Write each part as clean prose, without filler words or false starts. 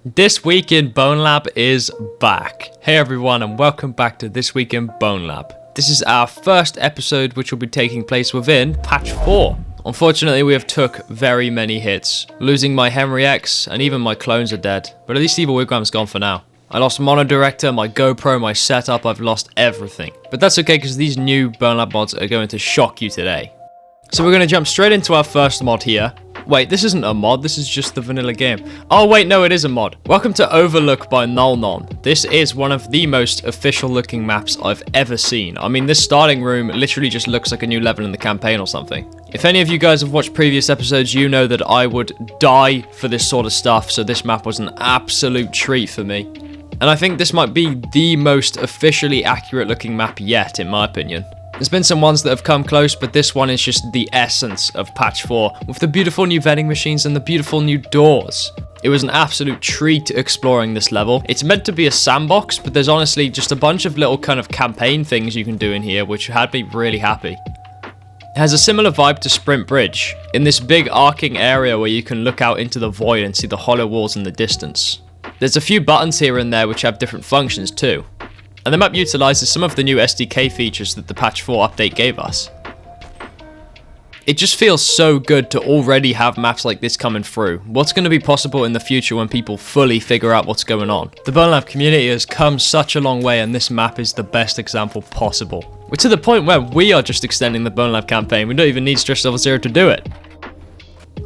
This Week in Bonelab is back. Hey everyone, and welcome back to This Week in Bonelab. This is our first episode, which will be taking place within patch 4. Unfortunately, we have took very many hits, losing my Henry X, and even my clones are dead, but at least Evil Wigwam's gone for now. I lost Mono Director, my GoPro, my setup, I've lost everything. But that's okay, because these new Bonelab mods are going to shock you today. So we're going to jump straight into our first mod here. Wait, this isn't a mod, this is just the vanilla game. Oh wait, no, it is a mod. Welcome to Overlook by Melon. This is one of the most official looking maps I've ever seen. I mean, this starting room literally just looks like a new level in the campaign or something. If any of you guys have watched previous episodes, you know that I would die for this sort of stuff, so this map was an absolute treat for me. And I think this might be the most officially accurate looking map yet, in my opinion. There's been some ones that have come close, but this one is just the essence of patch 4, with the beautiful new vending machines and the beautiful new doors. It was an absolute treat exploring this level. It's meant to be a sandbox, but there's honestly just a bunch of little kind of campaign things you can do in here, which had me really happy. It has a similar vibe to Sprint Bridge, in this big arcing area where you can look out into the void and see the hollow walls in the distance. There's a few buttons here and there which have different functions too. And the map utilizes some of the new SDK features that the patch 4 update gave us. It just feels so good to already have maps like this coming through. What's going to be possible in the future when people fully figure out what's going on? The Bonelab community has come such a long way, and this map is the best example possible. We're to the point where we are just extending the Bonelab campaign. We don't even need Stretch Level 0 to do it.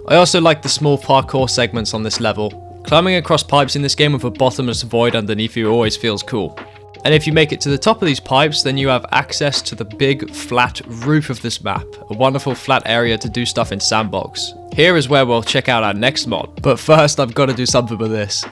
I also like the small parkour segments on this level. Climbing across pipes in this game with a bottomless void underneath you always feels cool. And if you make it to the top of these pipes, then you have access to the big flat roof of this map, a wonderful flat area to do stuff in sandbox. Here is where we'll check out our next mod, but first I've got to do something with this.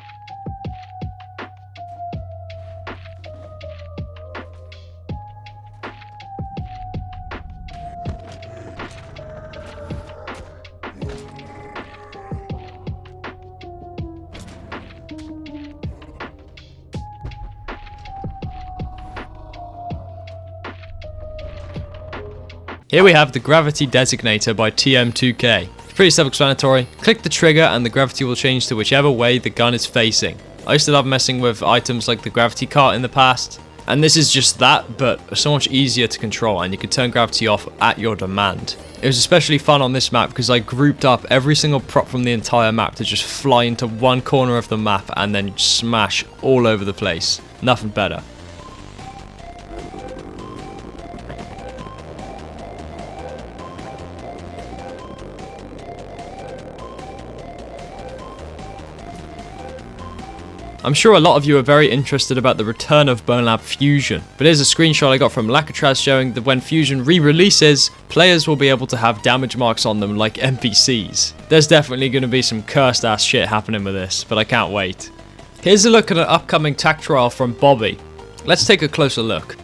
Here we have the Gravity Designator by TM2K. It's pretty self-explanatory. Click the trigger and the gravity will change to whichever way the gun is facing. I used to love messing with items like the gravity cart in the past, and this is just that, but so much easier to control, and you can turn gravity off at your demand. It was especially fun on this map because I grouped up every single prop from the entire map to just fly into one corner of the map and then smash all over the place. Nothing better. I'm sure a lot of you are very interested about the return of Bonelab Fusion, but here's a screenshot I got from Lakatraz showing that when Fusion re-releases, players will be able to have damage marks on them like NPCs. There's definitely going to be some cursed ass shit happening with this, but I can't wait. Here's a look at an upcoming tech trial from Bobby. Let's take a closer look.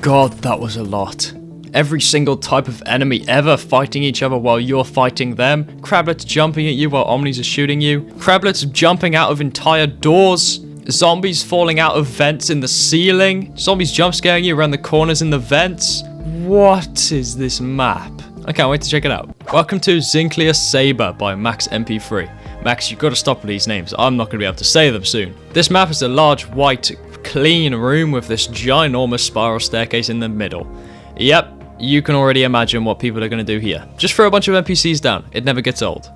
God, that was a lot. Every single type of enemy ever fighting each other while you're fighting them. Crablets jumping at you while Omnis are shooting you. Crablets jumping out of entire doors. Zombies falling out of vents in the ceiling. Zombies jump scaring you around the corners in the vents. What is this map? I can't wait to check it out. Welcome to Zinclious Zamber by Max MP3. Max, you've got to stop with these names. I'm not going to be able to say them soon. This map is a large white clean room with this ginormous spiral staircase in the middle. Yep, you can already imagine what people are going to do here. Just throw a bunch of NPCs down. It never gets old.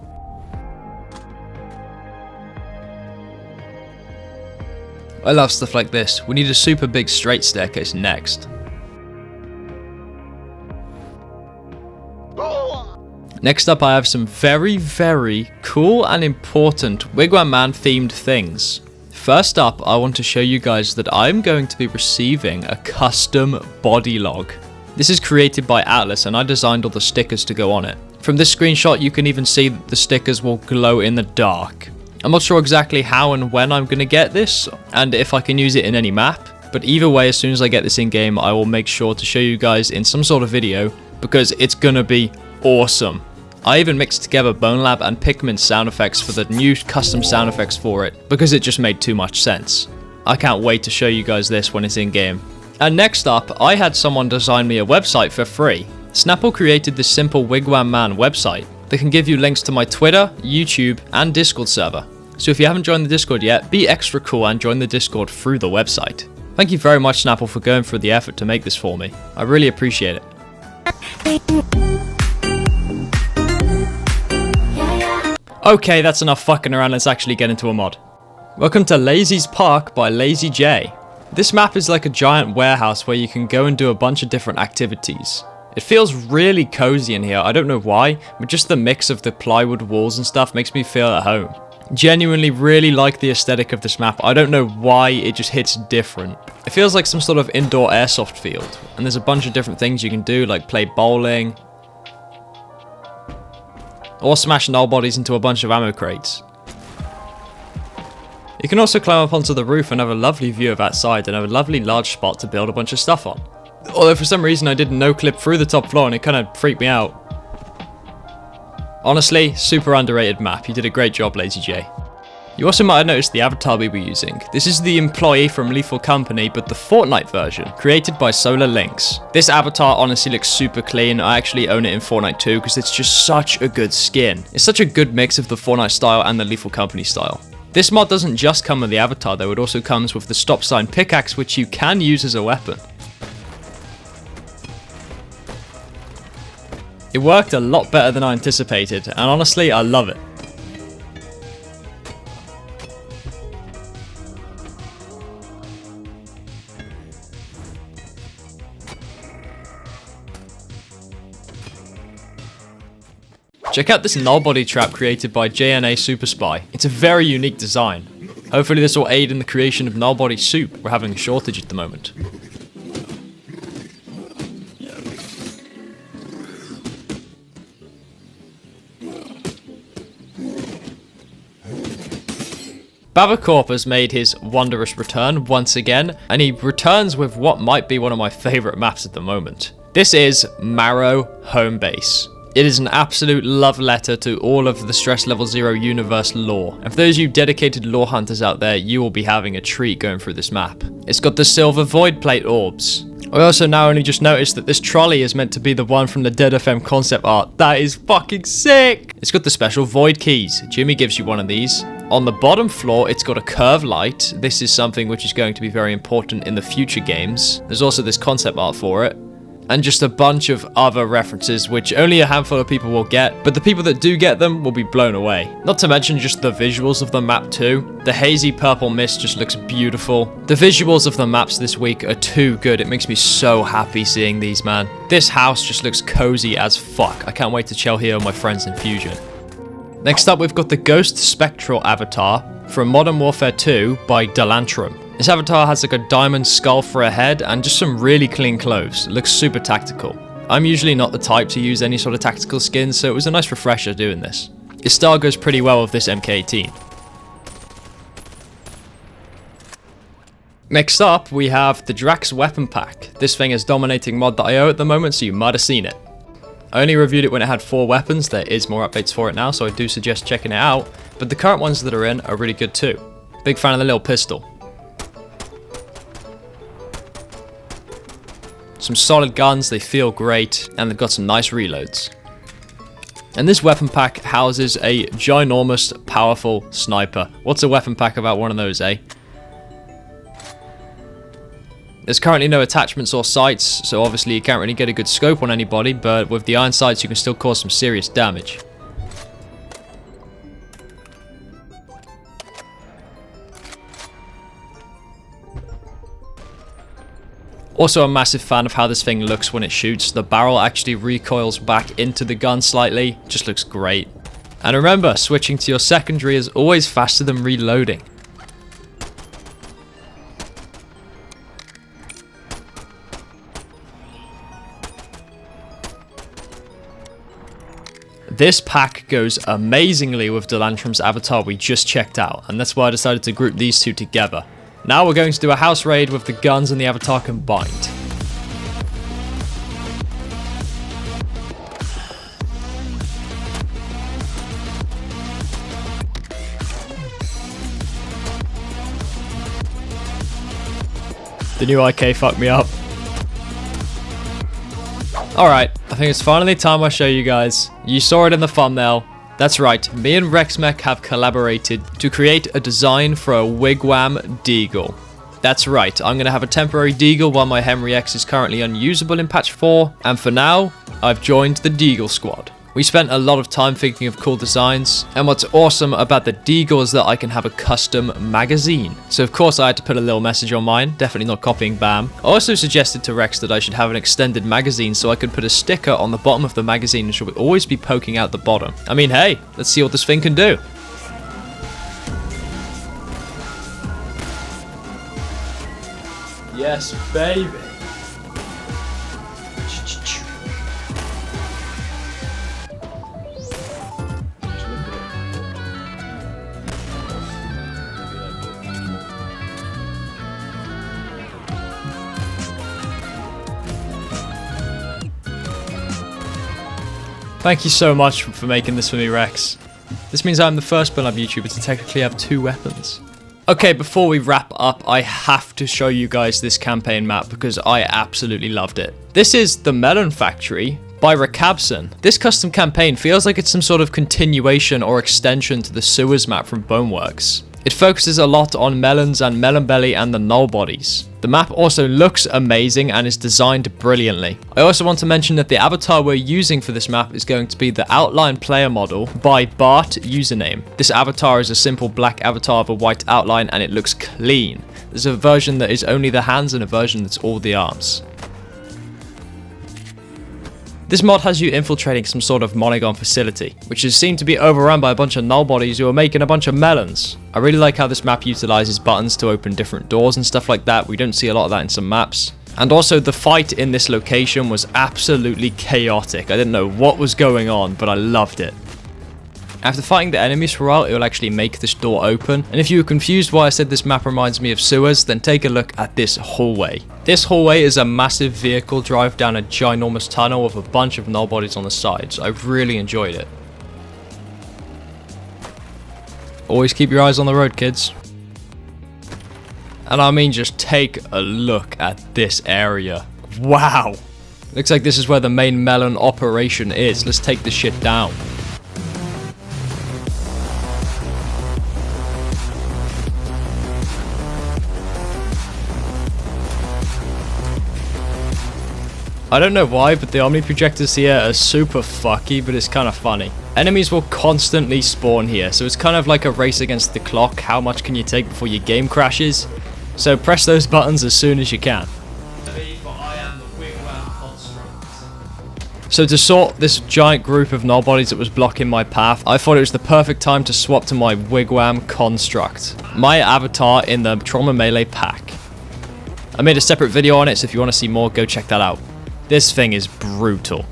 I love stuff like this. We need a super big straight staircase next. Next up, I have some very, very cool and important Wigwam Man themed things. First up, I want to show you guys that I'm going to be receiving a custom Bodylog. This is created by Atlas and I designed all the stickers to go on it. From this screenshot you can even see that the stickers will glow in the dark. I'm not sure exactly how and when I'm going to get this and if I can use it in any map, but either way, as soon as I get this in game I will make sure to show you guys in some sort of video because it's going to be awesome. I even mixed together Bonelab and Pikmin sound effects for the new custom sound effects for it, because it just made too much sense. I can't wait to show you guys this when it's in game. And next up, I had someone design me a website for free. Snapple created this simple Wigwam Man website that can give you links to my Twitter, YouTube, and Discord server. So if you haven't joined the Discord yet, be extra cool and join the Discord through the website. Thank you very much, Snapple, for going through the effort to make this for me. I really appreciate it. Okay, that's enough fucking around, let's actually get into a mod. Welcome to Lazy's Park by Lazy J. This map is like a giant warehouse where you can go and do a bunch of different activities. It feels really cozy in here, I don't know why, but just the mix of the plywood walls and stuff makes me feel at home. Genuinely really like the aesthetic of this map, I don't know why, it just hits different. It feels like some sort of indoor airsoft field, and there's a bunch of different things you can do, like play bowling, or smash Nullbodies into a bunch of ammo crates. You can also climb up onto the roof and have a lovely view of outside and have a lovely large spot to build a bunch of stuff on. Although for some reason I did no clip through the top floor and it kind of freaked me out. Honestly, super underrated map, you did a great job, Lazy J. You also might have noticed the avatar we were using. This is the employee from Lethal Company, but the Fortnite version, created by Solar Lynx. This avatar honestly looks super clean. I actually own it in Fortnite too, because it's just such a good skin. It's such a good mix of the Fortnite style and the Lethal Company style. This mod doesn't just come with the avatar though, it also comes with the stop sign pickaxe, which you can use as a weapon. It worked a lot better than I anticipated, and honestly, I love it. Check out this Nullbody trap created by JNA Super Spy. It's a very unique design. Hopefully this will aid in the creation of Nullbody soup. We're having a shortage at the moment. Babacorp has made his wondrous return once again, and he returns with what might be one of my favourite maps at the moment. This is Marrow Homebase. It is an absolute love letter to all of the Stress Level 0 universe lore. And for those of you dedicated lore hunters out there, you will be having a treat going through this map. It's got the silver void plate orbs. I also now only just noticed that this trolley is meant to be the one from the Dead FM concept art. That is fucking sick! It's got the special void keys. Jimmy gives you one of these. On the bottom floor, it's got a curve light. This is something which is going to be very important in the future games. There's also this concept art for it. And just a bunch of other references which only a handful of people will get, but the people that do get them will be blown away. Not to mention just the visuals of the map too. The hazy purple mist just looks beautiful. The visuals of the maps this week are too good. It makes me so happy seeing these, man. This house just looks cozy as fuck. I can't wait to chill here with my friends in Fusion. Next up, we've got the Ghost Spectral avatar from Modern Warfare 2 by Delantrum. This avatar has like a diamond skull for a head and just some really clean clothes. It looks super tactical. I'm usually not the type to use any sort of tactical skins, so it was a nice refresher doing this. His style goes pretty well with this MK18. Next up, we have the Drax weapon pack. This thing is dominating mod that I own at the moment, so you might have seen it. I only reviewed it when it had 4 weapons. There is more updates for it now, so I do suggest checking it out. But the current ones that are in are really good too. Big fan of the little pistol. Some solid guns, they feel great, and they've got some nice reloads. And this weapon pack houses a ginormous, powerful sniper. What's a weapon pack about one of those, eh? There's currently no attachments or sights, so obviously you can't really get a good scope on anybody, but with the iron sights you can still cause some serious damage. Also a massive fan of how this thing looks when it shoots. The barrel actually recoils back into the gun slightly. Just looks great. And remember, switching to your secondary is always faster than reloading. This pack goes amazingly with Delantram's avatar we just checked out, and that's why I decided to group these two together. Now we're going to do a house raid with the guns and the avatar combined. The new IK fucked me up. Alright, I think it's finally time I show you guys. You saw it in the thumbnail. That's right, me and Rexmech have collaborated to create a design for a Wigwam DEAGLE. That's right, I'm going to have a temporary DEAGLE while my Henry X is currently unusable in patch 4, and for now, I've joined the DEAGLE squad. We spent a lot of time thinking of cool designs, and what's awesome about the DEAGLE is that I can have a custom magazine. So of course I had to put a little message on mine, definitely not copying BAM. I also suggested to Rex that I should have an extended magazine so I could put a sticker on the bottom of the magazine which would always be poking out the bottom. I mean, hey, let's see what this thing can do. Yes, baby. Thank you so much for making this for me, Rex. This means I'm the first Bonelab YouTuber to technically have 2 weapons. Okay, before we wrap up, I have to show you guys this campaign map because I absolutely loved it. This is the Melon Factory by Rakabson. This custom campaign feels like it's some sort of continuation or extension to the sewers map from Boneworks. It focuses a lot on melons and melon belly and the Nullbodies. The map also looks amazing and is designed brilliantly. I also want to mention that the avatar we're using for this map is going to be the outline player model by Bart username. This avatar is a simple black avatar of a white outline and it looks clean. There's a version that is only the hands and a version that's all the arms. This mod has you infiltrating some sort of monogon facility, which is seen to be overrun by a bunch of Nullbodies who are making a bunch of melons. I really like how this map utilizes buttons to open different doors and stuff like that. We don't see a lot of that in some maps. And also the fight in this location was absolutely chaotic. I didn't know what was going on, but I loved it. After fighting the enemies for a while, it will actually make this door open. And if you were confused why I said this map reminds me of sewers, then take a look at this hallway. This hallway is a massive vehicle drive down a ginormous tunnel with a bunch of Nullbodies on the sides. I really enjoyed it. Always keep your eyes on the road, kids. And I mean, just take a look at this area. Wow! Looks like this is where the main melon operation is. Let's take this shit down. I don't know why, but the Omni projectors here are super fucky, but it's kind of funny. Enemies will constantly spawn here, so it's kind of like a race against the clock. How much can you take before your game crashes? So press those buttons as soon as you can. So to sort this giant group of Nullbodies that was blocking my path, I thought it was the perfect time to swap to my Wigwam construct, my avatar in the Trauma Melee pack. I made a separate video on it, so if you want to see more, go check that out. This thing is brutal.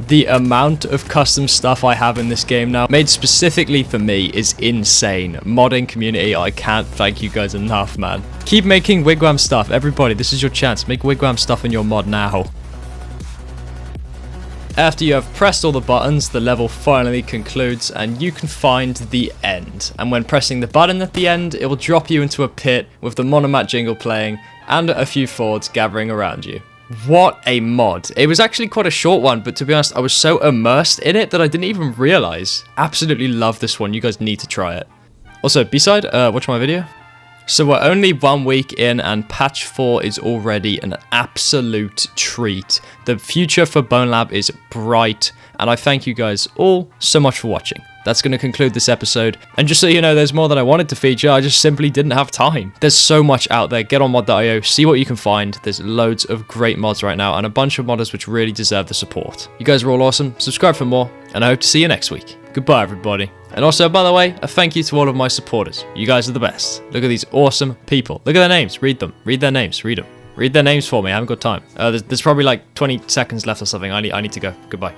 The amount of custom stuff I have in this game now, made specifically for me, is insane. Modding community, I can't thank you guys enough, man. Keep making Wigwam stuff. Everybody, this is your chance. Make Wigwam stuff in your mod now. After you have pressed all the buttons, the level finally concludes and you can find the end. And when pressing the button at the end, it will drop you into a pit with the Monomat jingle playing and a few Fords gathering around you. What a mod. It was actually quite a short one, but to be honest, I was so immersed in it that I didn't even realize. Absolutely love this one. You guys need to try it. Also, B-side, watch my video. So we're only 1 week in and patch 4 is already an absolute treat. The future for Bonelab is bright and I thank you guys all so much for watching. That's going to conclude this episode. And just so you know, there's more that I wanted to feature, I just simply didn't have time. There's so much out there. Get on mod.io, see what you can find. There's loads of great mods right now and a bunch of modders which really deserve the support. You guys are all awesome. Subscribe for more and I hope to see you next week. Goodbye, everybody. And also, by the way, a thank you to all of my supporters. You guys are the best. Look at these awesome people. Look at their names. Read them. Read their names. Read them. Read their names for me. I haven't got time. There's probably like 20 seconds left or something. I need to go. Goodbye.